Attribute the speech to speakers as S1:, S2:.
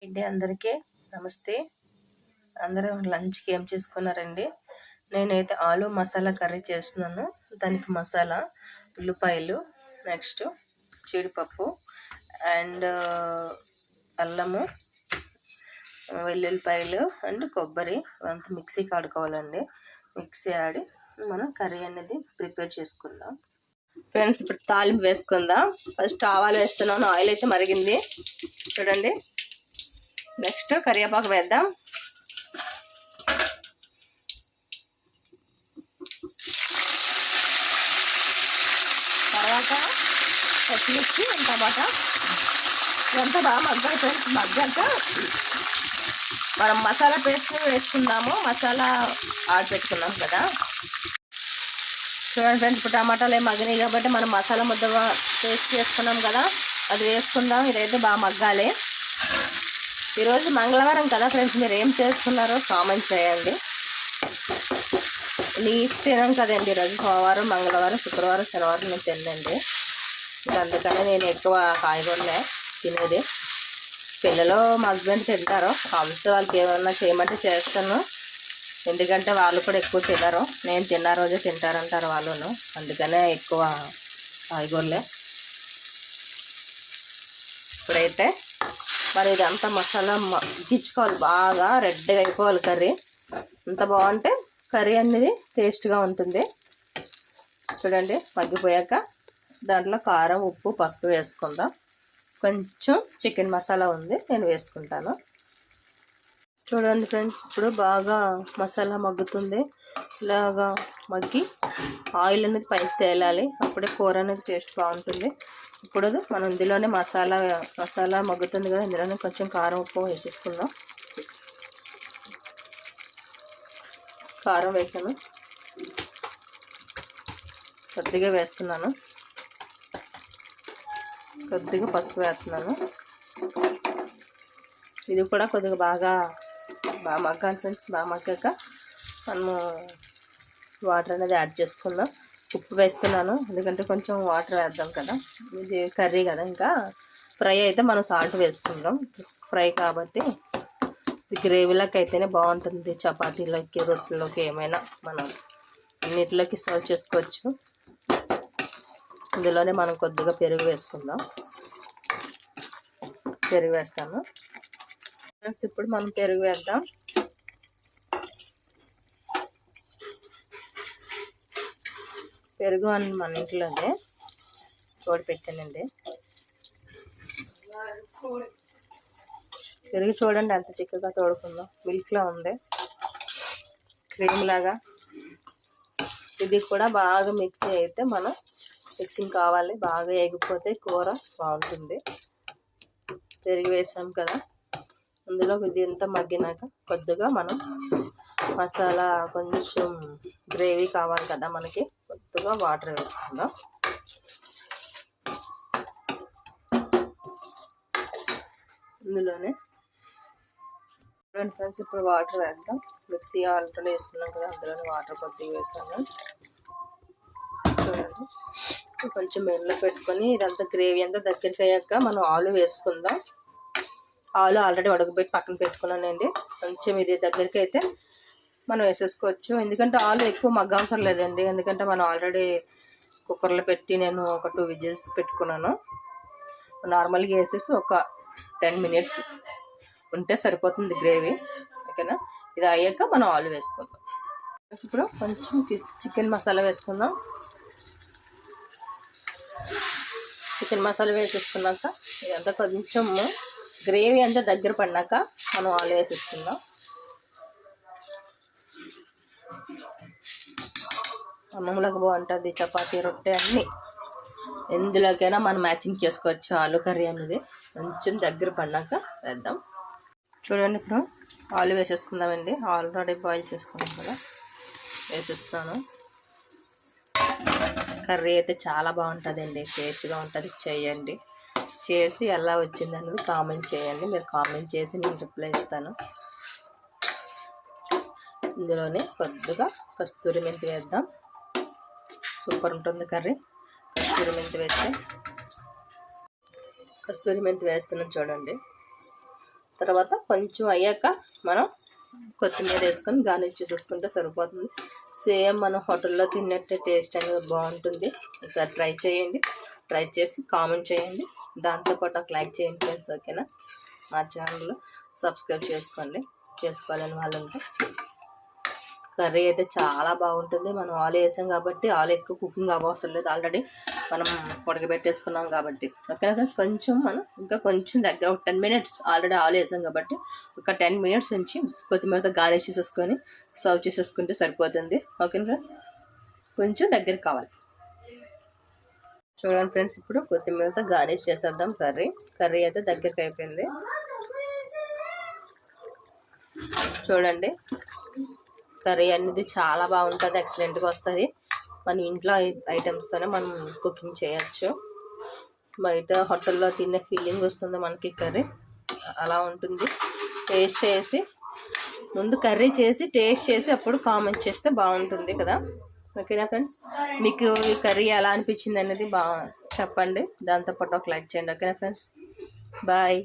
S1: అండి అందరికీ నమస్తే. అందరూ లంచ్కి ఏం చేసుకున్నారండి? నేనైతే ఆలు మసాలా కర్రీ చేస్తున్నాను. దానికి మసాలా ఉల్లిపాయలు, నెక్స్ట్ జీడిపప్పు అండ్ అల్లము, వెల్లుల్లిపాయలు అండ్ కొబ్బరి అంతా మిక్సీకి ఆడుకోవాలండి. మిక్సీ ఆడి మనం కర్రీ అనేది ప్రిపేర్ చేసుకుందాం. ఫ్రెండ్స్, ఇప్పుడు తాలింపు వేసుకుందాం. ఫస్ట్ ఆవాలు వేస్తున్నాను. ఆయిల్ అయితే మరిగింది చూడండి. నెక్స్ట్ కరివేపాకు వేద్దాం. తర్వాత పచ్చిమిర్చి టమాటా ఇదంతా బాగా మగ్గాలి ఫ్రెండ్స్. మగ్గాక మనం మసాలా పేస్ట్ వేసుకుందాము. మసాలా ఆడి పెట్టుకున్నాం కదా. చూడండి ఫ్రెండ్స్, ఇప్పుడు టమాటాలు ఏమి మగ్గినాయి కాబట్టి మనం మసాలా ముద్ద పేస్ట్ చేసుకున్నాం కదా, అది వేసుకుందాం. ఇదైతే బాగా మగ్గాలి. ఈరోజు మంగళవారం కదా ఫ్రెండ్స్, మీరు ఏం చేస్తున్నారో కామెంట్ చేయండి. నీకు తినాం కదండి ఈరోజు. సోమవారం, మంగళవారం, శుక్రవారం, శనివారం నేను తినండి. అందుకని నేను ఎక్కువ కాయగూరలే తినేది. పిల్లలు మా హస్బెండ్ తింటారు. కావాల్సి వాళ్ళకి ఏమన్నా చేయమంటే చేస్తాను. ఎందుకంటే వాళ్ళు కూడా ఎక్కువ తినరు. నేను తిన్న రోజే తింటారంటారు వాళ్ళను. అందుకనే ఎక్కువ కాయగూరలే. ఇప్పుడైతే మరి ఇదంతా మసాలా మగ్గించుకోవాలి. బాగా రెడ్గా అయిపోవాలి కర్రీ. అంత బాగుంటే కర్రీ అనేది టేస్ట్గా ఉంటుంది. చూడండి, మగ్గిపోయాక దాంట్లో కారం, ఉప్పు, పసుపు వేసుకుందాం. కొంచెం చికెన్ మసాలా ఉంది, నేను వేసుకుంటాను. చూడండి ఫ్రెండ్స్, ఇప్పుడు బాగా మసాలా మగ్గుతుంది. ఇలాగా మగ్గి ఆయిల్ అనేది పైకి తేలాలి. అప్పుడే కూర అనేది టేస్ట్ బాగుంటుంది. ఇప్పుడు మనం ఇందులోనే మసాలా మగ్గుతుంది కదా, ఇందులోనే కొంచెం కారం, ఉప్పు వేసేసుకుందాం. కారం వేసాను, కొద్దిగా వేస్తున్నాను. కొద్దిగా పసుపు వేస్తున్నాను. ఇది కూడా కొద్దిగా బాగా మగ్గాలి ఫ్రెండ్స్. బాగా మగ్గాక మనము వాటర్ అనేది యాడ్ చేసుకుందాం. ఉప్పు వేస్తున్నాను, ఎందుకంటే కొంచెం వాటర్ వేద్దాం కదా. ఇది కర్రీ కదా, ఇంకా ఫ్రై అయితే మనం సాల్ట్ వేసుకుందాం. ఫ్రై కాబట్టి ఇది గ్రేవీలోకి అయితేనే బాగుంటుంది. చపాతీలోకి, రొట్టెలోకి ఏమైనా మనం అన్నిటిలోకి సర్వ్ చేసుకోవచ్చు. ఇందులోనే మనం కొద్దిగా పెరుగు వేసుకుందాం. పెరుగు వేస్తాను ఫ్రెండ్స్. ఇప్పుడు మనం పెరుగు వేద్దాం. పెరుగు అని మన ఇంట్లోనే తోడు పెట్టానండి. పెరుగు చూడండి ఎంత చిక్కగా తోడుకుందాం. మిల్క్లా ఉంది, క్రీమ్ లాగా. ఇది కూడా బాగా మిక్సీ అయితే మనం మిక్సింగ్ కావాలి. బాగా ఎగిపోతే కూర బాగుంటుంది. పెరుగు వేసాం కదా, అందులో ఇది అంతా మగ్గినాక కొద్దిగా మనం మసాలా కొంచెం గ్రేవీ కావాలి కదా మనకి, కొద్దిగా వాటర్ వేసుకుందాం. ఇందులోనే ఫ్రెండ్స్ ఇప్పుడు వాటర్ వేద్దాం. మిక్సీ ఆల్రెడీ వేసుకున్నాం కదా, అందులోనే వాటర్ కొద్దిగా వేసాను. చూడండి, కొంచెం మెనలో పెట్టుకొని ఇదంతా గ్రేవీ అంతా దగ్గరికి అయ్యాక మనం ఆలు వేసుకుందాం. ఆలు ఆల్రెడీ ఉడకబెట్టి పక్కన పెట్టుకున్నానండి. కొంచెం ఇది దగ్గరికి అయితే మనం వేసేసుకోవచ్చు. ఎందుకంటే ఆలు ఎక్కువ మగ్గవసరం లేదండి. ఎందుకంటే మనం ఆల్రెడీ కుక్కర్లో పెట్టి నేను ఒక 2 విజిల్స్ పెట్టుకున్నాను. నార్మల్గా వేసేసి ఒక 10 minutes ఉంటే సరిపోతుంది గ్రేవీ. ఓకేనా? ఇది అయ్యాక మనం ఆలు వేసుకుందాం. ఇప్పుడు కొంచెం చికెన్ మసాలా వేసుకుందాం. చికెన్ మసాలా వేసేసుకున్నాక ఇదంతా కొంచెం గ్రేవీ అంతా దగ్గర పడినాక మనం ఆలు వేసేసుకుందాం. అన్నంలోకి బాగుంటుంది. చపాతీ, రొట్టె అన్నీ ఎందులోకైనా మనం మ్యాచింగ్ చేసుకోవచ్చు. ఆలు కర్రీ అనేది కొంచెం దగ్గర పడినాక వేద్దాం. చూడండి, ఇప్పుడు ఆలు వేసేసుకుందామండి. ఆల్రెడీ బాయిల్ చేసుకున్నాం కదా, వేసేస్తాను. కర్రీ అయితే చాలా బాగుంటుందండి, టేస్ట్గా ఉంటుంది. చేయండి, చేసి ఎలా వచ్చింది అనేది కామెంట్ చేయండి. మీరు కామెంట్ చేసి నేను రిప్లై ఇస్తాను. ఇందులోనే కొద్దిగా కస్తూరి మెంతి వేద్దాం. సూపర్ ఉంటుంది కర్రీ. కస్తూరి మెంతి వేస్తున్నాను చూడండి. తర్వాత కొంచెం అయ్యాక మనం కొత్తిమీర వేసుకొని గార్నిష్ చేసేసుకుంటే సరిపోతుంది. సేమ్ మనం హోటల్లో తిన్నట్టే టేస్ట్ అనేది బాగుంటుంది. ఒకసారి ట్రై చేయండి. ట్రై చేసి కామెంట్ చేయండి. దాంతోపాటు ఒక లైక్ చేయండి ఫ్రెండ్స్. ఓకేనా? మా ఛానల్లో సబ్స్క్రైబ్ చేసుకోవాలని వాళ్ళు ఉంటే. కర్రీ అయితే చాలా బాగుంటుంది. మనం ఆలు వేసాం కాబట్టి ఆలు ఎక్కువ కుకింగ్ అవసరం లేదు. ఆల్రెడీ మనం ఉడకబెట్టేసుకున్నాం కాబట్టి. ఓకేనా ఫ్రెండ్స్? కొంచెం మనం ఇంకా కొంచెం దగ్గర ఒక 10 మినిట్స్ ఆల్రెడీ ఆలు వేసాం కాబట్టి ఒక 10 మినిట్స్ నుంచి కొత్తిమీరతో గార్నిష్ చేసేసుకొని సర్వ్ చేసేసుకుంటే సరిపోతుంది. ఓకేనా ఫ్రెండ్స్? కొంచెం దగ్గర కావాలి. చూడండి ఫ్రెండ్స్, ఇప్పుడు కొత్తిమీరతో గార్నిష్ చేసేద్దాం. కర్రీ అయితే దగ్గరికి అయిపోయింది. చూడండి, కర్రీ అనేది చాలా బాగుంటుంది. ఎక్సలెంట్గా వస్తుంది. మన ఇంట్లో ఐటమ్స్తోనే మనం కుకింగ్ చేయొచ్చు. బయట హోటల్లో తినే ఫీలింగ్ వస్తుంది మనకి. కర్రీ అలా ఉంటుంది. టేస్ట్ చేసి ముందు కర్రీ చేసి టేస్ట్ చేసి అప్పుడు కామెంట్ చేస్తే బాగుంటుంది కదా. ఓకేనా ఫ్రెండ్స్? మీకు ఈ కర్రీ ఎలా అనిపించింది అనేది చెప్పండి. దాంతోపాటు ఒక లైక్ చేయండి. ఓకేనా ఫ్రెండ్స్? బాయ్.